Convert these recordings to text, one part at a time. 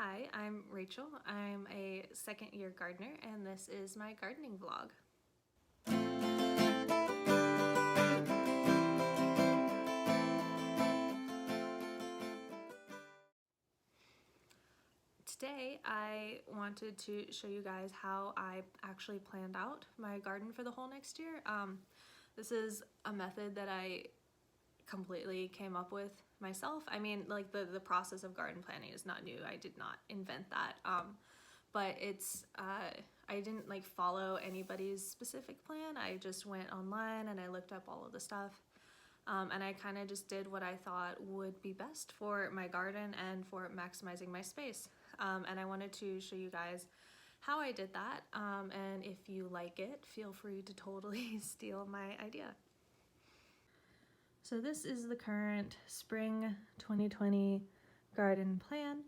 Hi, I'm Rachel. I'm a second year gardener, and this is my gardening vlog. Today, I wanted to show you guys how I actually planned out my garden for the whole next year. This is a method that I completely came up with myself. I mean, like the process of garden planning is not new. I did not invent that. But I didn't like follow anybody's specific plan. I just went online and I looked up all of the stuff. And I kind of just did what I thought would be best for my garden and for maximizing my space. And I wanted to show you guys how I did that. And if you like it, feel free to totally steal my idea. So this is the current spring 2020 garden plan.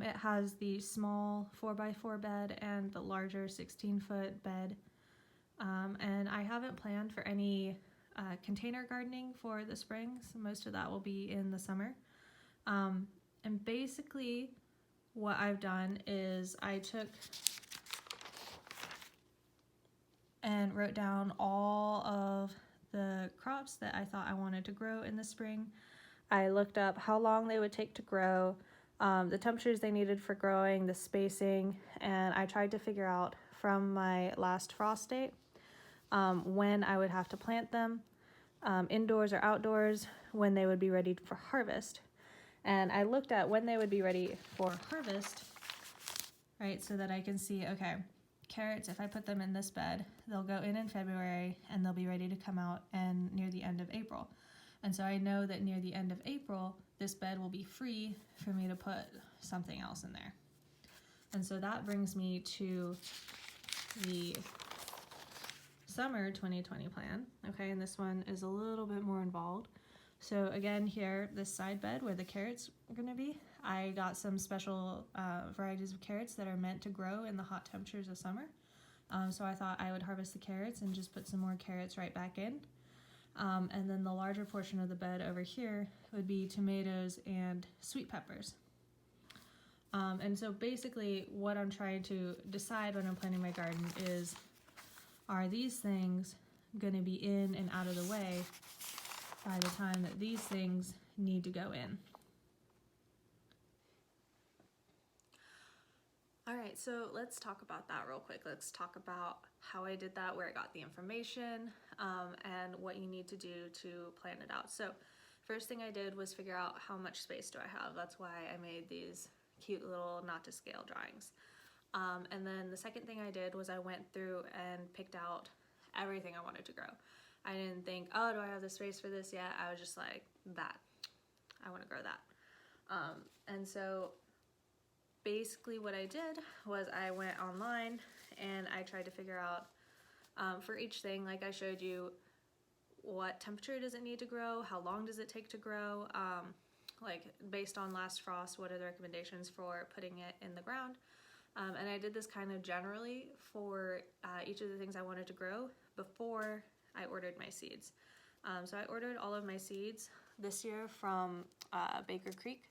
It has the small 4x4 bed and the larger 16-foot bed. And I haven't planned for any container gardening for the spring, so most of that will be in the summer. And basically what I've done is I took and wrote down all of the crops that I thought I wanted to grow in the spring. I looked up how long they would take to grow, the temperatures they needed for growing, the spacing, and I tried to figure out from my last frost date when I would have to plant them, indoors or outdoors, when they would be ready for harvest. And I looked at when they would be ready for harvest, right, so that I can see, okay, carrots, if I put them in this bed, they'll go in February and they'll be ready to come out and near the end of April. And so I know that near the end of April, this bed will be free for me to put something else in there. And so that brings me to the summer 2020 plan. Okay, and this one is a little bit more involved. So again, here, this side bed where the carrots are gonna be, I got some special varieties of carrots that are meant to grow in the hot temperatures of summer. So I thought I would harvest the carrots and just put some more carrots right back in. And then the larger portion of the bed over here would be tomatoes and sweet peppers. And so basically what I'm trying to decide when I'm planting my garden is, are these things going to be in and out of the way by the time that these things need to go in? All right, so let's talk about that real quick. Let's talk about how I did that, where I got the information, and what you need to do to plan it out. So first thing I did was figure out how much space do I have. That's why I made these cute little not to scale drawings. And then the second thing I did was I went through and picked out everything I wanted to grow. I didn't think, oh, do I have the space for this yet? I was just like, that. I want to grow that. And so basically what I did was I went online and I tried to figure out for each thing, like I showed you, what temperature does it need to grow, how long does it take to grow, like based on last frost, what are the recommendations for putting it in the ground. And I did this kind of generally for each of the things I wanted to grow before I ordered my seeds. So I ordered all of my seeds this year from Baker Creek.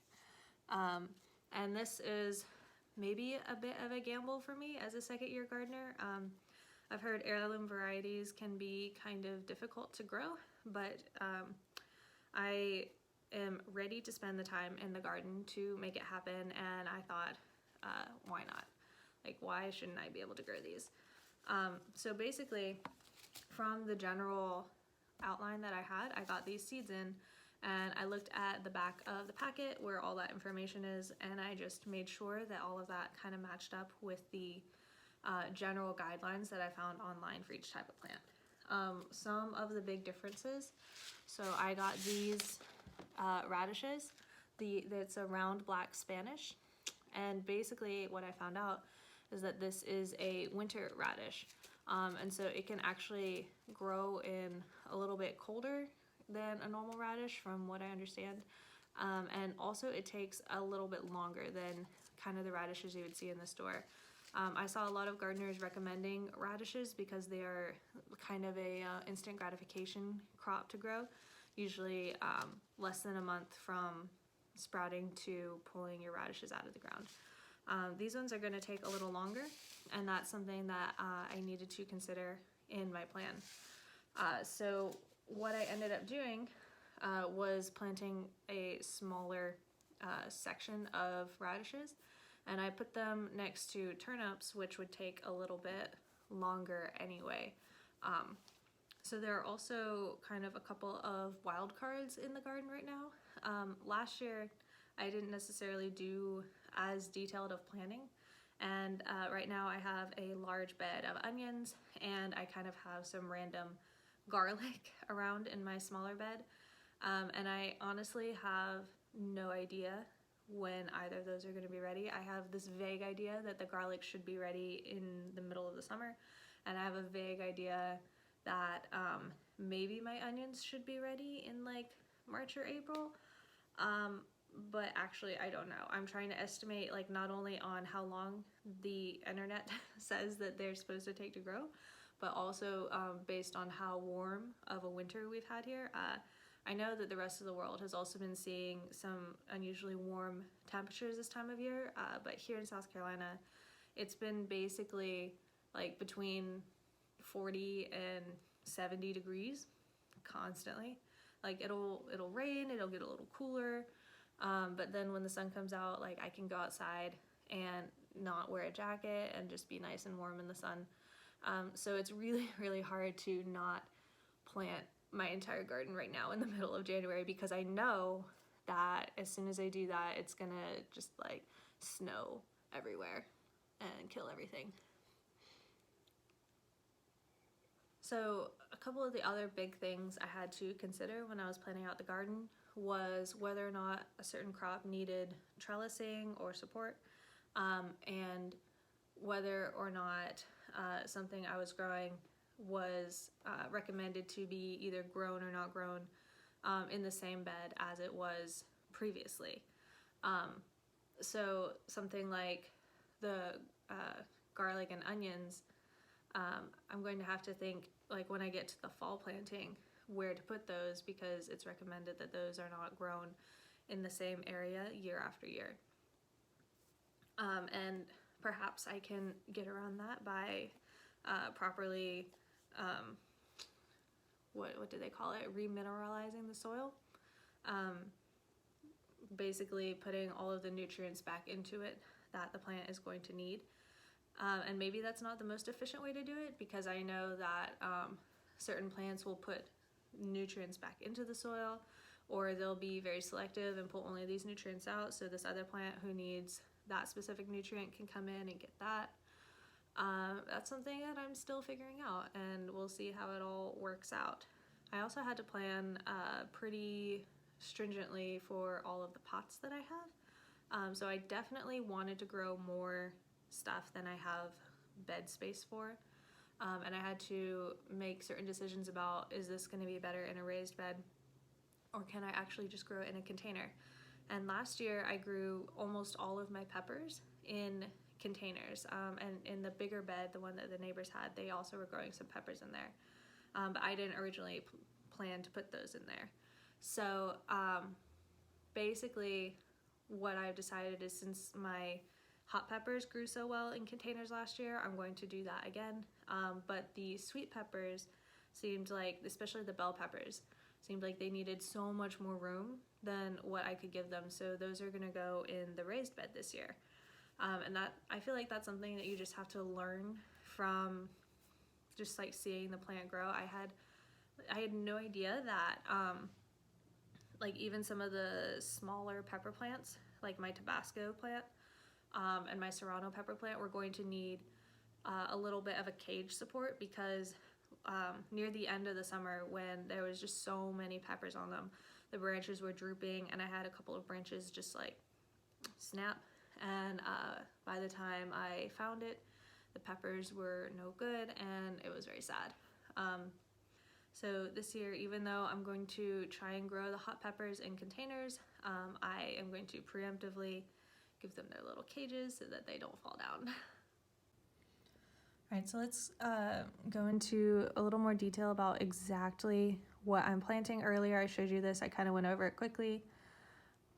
And this is maybe a bit of a gamble for me as a second year gardener. I've heard heirloom varieties can be kind of difficult to grow, but I am ready to spend the time in the garden to make it happen, and I thought, why not? Like, why shouldn't I be able to grow these? So basically, from the general outline that I had, I got these seeds in, and I looked at the back of the packet where all that information is, and I just made sure that all of that kind of matched up with the general guidelines that I found online for each type of plant. Some of the big differences, so I got these radishes. It's a round black Spanish, and basically what I found out is that this is a winter radish, and so it can actually grow in a little bit colder than a normal radish from what I understand, and also it takes a little bit longer than kind of the radishes you would see in the store. I saw a lot of gardeners recommending radishes because they are kind of a instant gratification crop to grow, usually less than a month from sprouting to pulling your radishes out of the ground. These ones are going to take a little longer, and that's something that I needed to consider in my plan. So what I ended up doing was planting a smaller section of radishes, and I put them next to turnips, which would take a little bit longer anyway. So there are also kind of a couple of wild cards in the garden right now. Last year I didn't necessarily do as detailed of planning, and right now I have a large bed of onions, and I kind of have some random garlic around in my smaller bed, and I honestly have no idea when either of those are going to be ready. I have this vague idea that the garlic should be ready in the middle of the summer, and I have a vague idea that maybe my onions should be ready in like March or April, but actually I don't know. I'm trying to estimate like not only on how long the internet says that they're supposed to take to grow, but also based on how warm of a winter we've had here. I know that the rest of the world has also been seeing some unusually warm temperatures this time of year, but here in South Carolina, it's been basically like between 40 and 70 degrees constantly. Like it'll rain, it'll get a little cooler, but then when the sun comes out, like I can go outside and not wear a jacket and just be nice and warm in the sun. So it's really, really hard to not plant my entire garden right now in the middle of January, because I know that as soon as I do that, it's gonna just like snow everywhere and kill everything. So a couple of the other big things I had to consider when I was planning out the garden was whether or not a certain crop needed trellising or support, and whether or not something I was growing was recommended to be either grown or not grown in the same bed as it was previously. So something like the garlic and onions, I'm going to have to think, like when I get to the fall planting, where to put those, because it's recommended that those are not grown in the same area year after year. And perhaps I can get around that by properly, what do they call it? Remineralizing the soil. Basically putting all of the nutrients back into it that the plant is going to need. And maybe that's not the most efficient way to do it, because I know that certain plants will put nutrients back into the soil, or they'll be very selective and pull only these nutrients out, so this other plant who needs that specific nutrient can come in and get that. That's something that I'm still figuring out, and we'll see how it all works out. I also had to plan pretty stringently for all of the pots that I have. So I definitely wanted to grow more stuff than I have bed space for. And I had to make certain decisions about, is this going to be better in a raised bed, or can I actually just grow it in a container? And last year I grew almost all of my peppers in containers, and in the bigger bed, the one that the neighbors had, they also were growing some peppers in there, but I didn't originally plan to put those in there. So basically what I've decided is, since my hot peppers grew so well in containers last year, I'm going to do that again, but the sweet peppers seemed like, especially the bell peppers, seemed like they needed so much more room than what I could give them, so those are going to go in the raised bed this year. And that, I feel like that's something that you just have to learn from just like seeing the plant grow. I had no idea that like even some of the smaller pepper plants, like my Tabasco plant and my Serrano pepper plant, were going to need a little bit of a cage support, because near the end of the summer, when there was just so many peppers on them, the branches were drooping, and I had a couple of branches just like snap, and by the time I found it, the peppers were no good, and it was very sad. So this year, even though I'm going to try and grow the hot peppers in containers, I am going to preemptively give them their little cages so that they don't fall down. All right, so let's go into a little more detail about exactly what I'm planting. Earlier I showed you this, I kind of went over it quickly,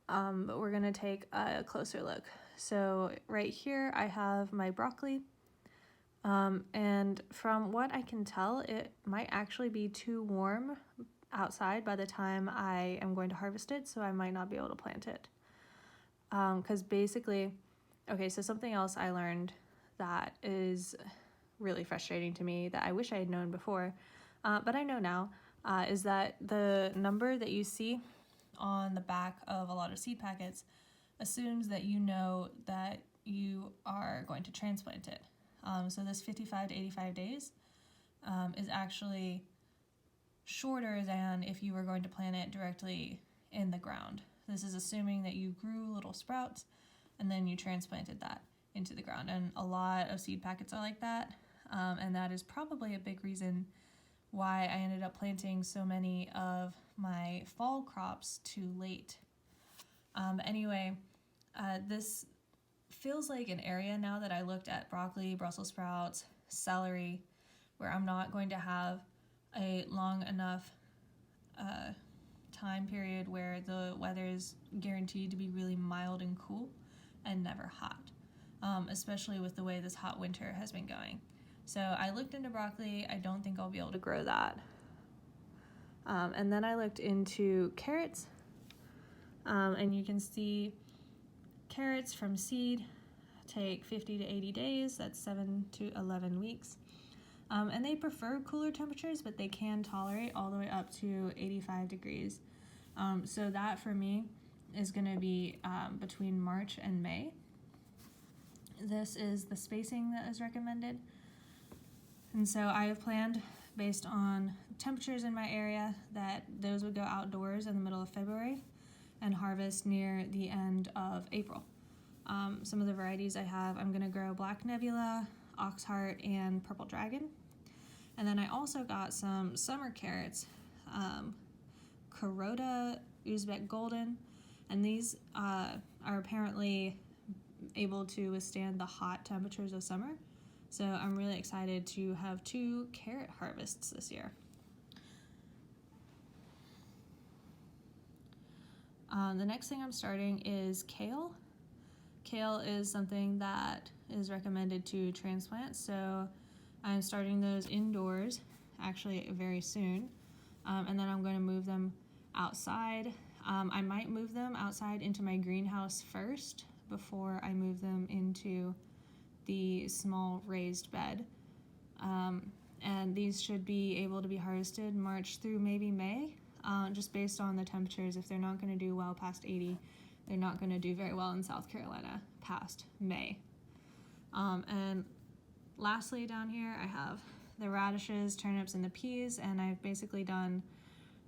but we're gonna take a closer look. So right here I have my broccoli. And from what I can tell, it might actually be too warm outside by the time I am going to harvest it, so I might not be able to plant it. Because basically, okay, so something else I learned that is really frustrating to me that I wish I had known before, but I know now, is that the number that you see on the back of a lot of seed packets assumes that you know that you are going to transplant it. So this 55 to 85 days is actually shorter than if you were going to plant it directly in the ground. This is assuming that you grew little sprouts and then you transplanted that into the ground. And a lot of seed packets are like that. And that is probably a big reason why I ended up planting so many of my fall crops too late. Anyway, this feels like an area now that I looked at broccoli, Brussels sprouts, celery, where I'm not going to have a long enough time period where the weather is guaranteed to be really mild and cool and never hot, especially with the way this hot winter has been going. So I looked into broccoli. I don't think I'll be able to grow that. And then I looked into carrots, and you can see carrots from seed take 50 to 80 days. That's 7 to 11 weeks. And they prefer cooler temperatures, but they can tolerate all the way up to 85 degrees. So that for me is going to be between March and May. This is the spacing that is recommended. And so I have planned, based on temperatures in my area, that those would go outdoors in the middle of February and harvest near the end of April. Some of the varieties I have, I'm going to grow Black Nebula, Oxheart, and Purple Dragon. And then I also got some summer carrots, Kuroda, Uzbek Golden, and these are apparently able to withstand the hot temperatures of summer. So I'm really excited to have 2 carrot harvests this year. The next thing I'm starting is kale. Kale is something that is recommended to transplant, so I'm starting those indoors actually very soon, and then I'm going to move them outside. I might move them outside into my greenhouse first before I move them into the small raised bed, and these should be able to be harvested March through maybe May, just based on the temperatures. If they're not going to do well past 80, they're not going to do very well in South Carolina past May. And lastly down here I have the radishes, turnips, and the peas, and I've basically done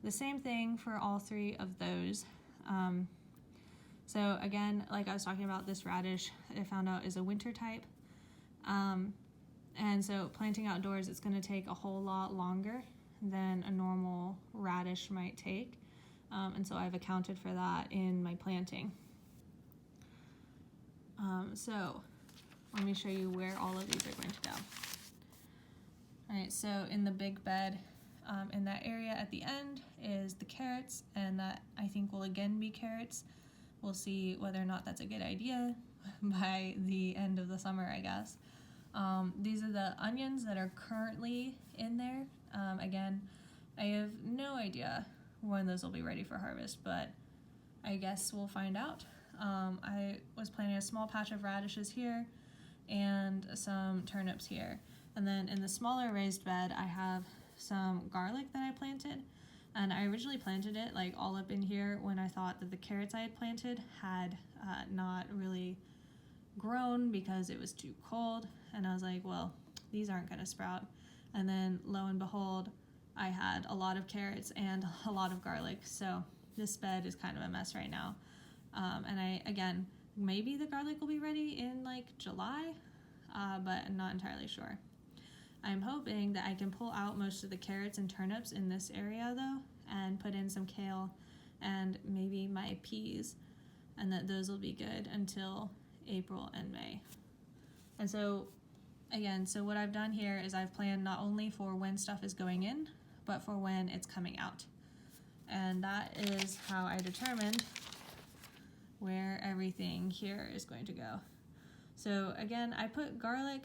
the same thing for all 3 of those. So again, like I was talking about, this radish I found out is a winter type. And so planting outdoors, it's going to take a whole lot longer than a normal radish might take. And so I've accounted for that in my planting. So let me show you where all of these are going to go. Alright, so in the big bed, in that area at the end is the carrots, and that I think will again be carrots. We'll see whether or not that's a good idea by the end of the summer, I guess. These are the onions that are currently in there. Again, I have no idea when those will be ready for harvest, but I guess we'll find out. I was planting a small patch of radishes here and some turnips here. And then in the smaller raised bed, I have some garlic that I planted. And I originally planted it like all up in here when I thought that the carrots I had planted had not really grown because it was too cold. And I was like, well, these aren't going to sprout. And then lo and behold, I had a lot of carrots and a lot of garlic. So this bed is kind of a mess right now. And again, maybe the garlic will be ready in like July, but I'm not entirely sure. I'm hoping that I can pull out most of the carrots and turnips in this area though, and put in some kale and maybe my peas, and that those will be good until April and May. And so again, so what I've done here is I've planned not only for when stuff is going in, but for when it's coming out. And that is how I determined where everything here is going to go. So again, I put garlic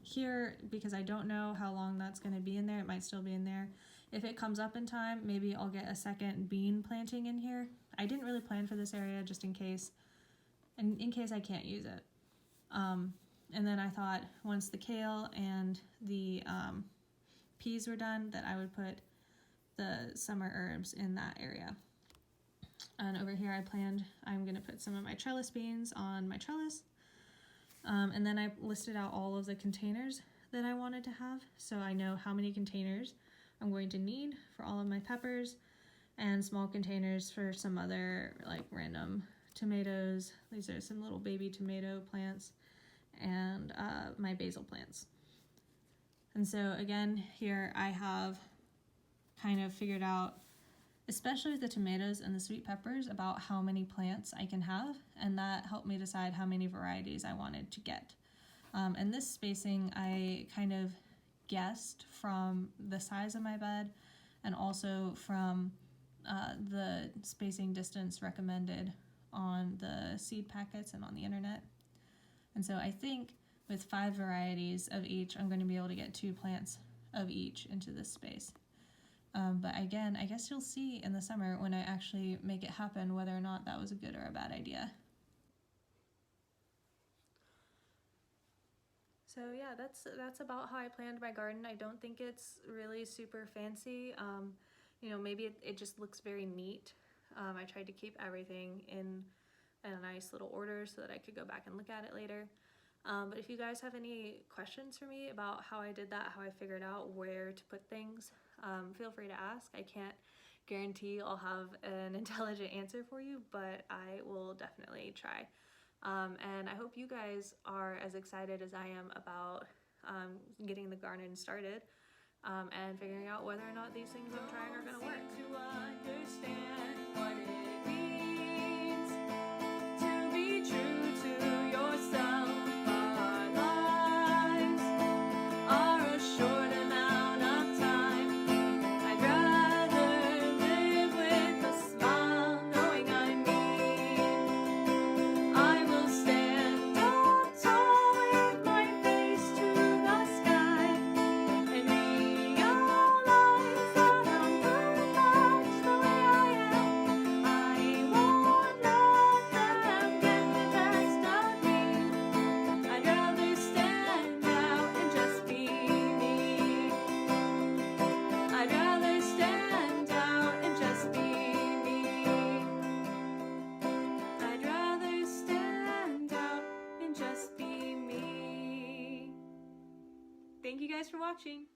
here because I don't know how long that's going to be in there. It might still be in there. If it comes up in time, maybe I'll get a second bean planting in here. I didn't really plan for this area just in case, and in case I can't use it. And then I thought once the kale and the peas were done that I would put the summer herbs in that area. And over here I'm going to put some of my trellis beans on my trellis. And then I listed out all of the containers that I wanted to have, so I know how many containers I'm going to need for all of my peppers, and small containers for some other like random tomatoes. These are some little baby tomato plants, and my basil plants. And so again, here I have kind of figured out, especially with the tomatoes and the sweet peppers, about how many plants I can have, and that helped me decide how many varieties I wanted to get. And this spacing I kind of guessed from the size of my bed and also from the spacing distance recommended on the seed packets and on the internet. And so I think with 5 varieties of each, I'm going to be able to get 2 plants of each into this space. But again, I guess you'll see in the summer when I actually make it happen whether or not that was a good or a bad idea. So yeah, that's about how I planned my garden. I don't think it's really super fancy. You know, maybe it just looks very neat. I tried to keep everything in a nice little order so that I could go back and look at it later. But if you guys have any questions for me about how I did that, how I figured out where to put things, feel free to ask. I can't guarantee I'll have an intelligent answer for you, but I will definitely try. And I hope you guys are as excited as I am about getting the garden started and figuring out whether or not these things I'm trying are going to work. To understand what it means to be true to yourself. Our lives are a short amount of time. I'd rather live with a smile, knowing I mean I will stand up tall with my face to the sky and realize that I'm perfect the way I am. I won't let them get the best of me. I'd rather stand out and just be me. I'd rather stand out and just be me. I'd rather stand out and just be me. Thank you guys for watching.